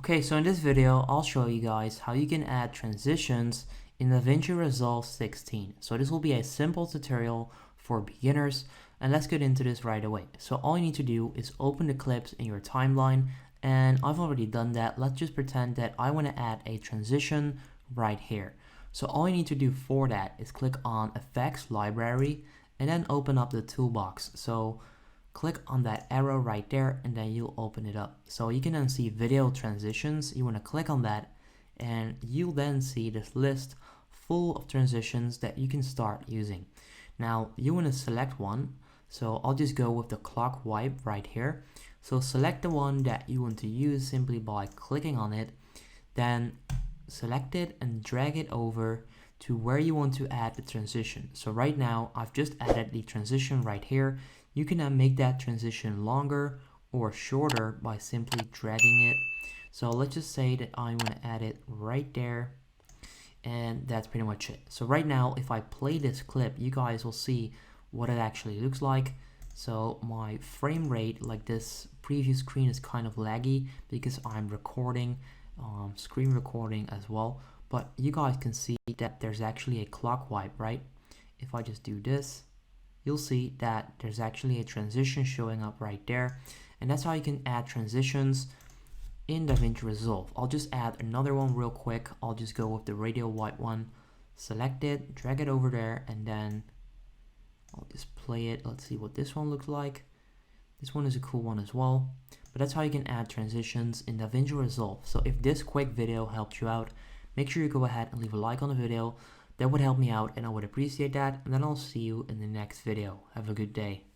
Okay, so in this video, I'll show you guys how you can add transitions in Davinci Resolve 16. So this will be a simple tutorial for beginners, and let's get into this right away. So all you need to do is open the clips in your timeline, and I've already done that. Let's just pretend that I want to add a transition right here. So all you need to do for that is click on Effects Library and then open up the toolbox. So click on that arrow right there and then you'll open it up. So you can then see video transitions. You want to click on that and you'll then see this list full of transitions that you can start using. Now you want to select one. So I'll just go with the clock wipe right here. So select the one that you want to use simply by clicking on it, then select it and drag it over to where you want to add the transition. So right now I've just added the transition right here. You can then make that transition longer or shorter by simply dragging it. So let's just say that I want to add it right there, and that's pretty much it. So right now if I play this clip, you guys will see what it actually looks like. So my frame rate, like this preview screen, is kind of laggy because I'm recording, screen recording as well. But you guys can see that there's actually a clock wipe, right? If I just do this, you'll see that there's actually a transition showing up right there. And that's how you can add transitions in Davinci Resolve. I'll just add another one real quick. I'll just go with the radial white one, select it, drag it over there, and then I'll just play it. Let's see what this one looks like. This one is a cool one as well. But that's how you can add transitions in Davinci Resolve. So if this quick video helped you out, make sure you go ahead and leave a like on the video. That would help me out and I would appreciate that. And then I'll see you in the next video. Have a good day.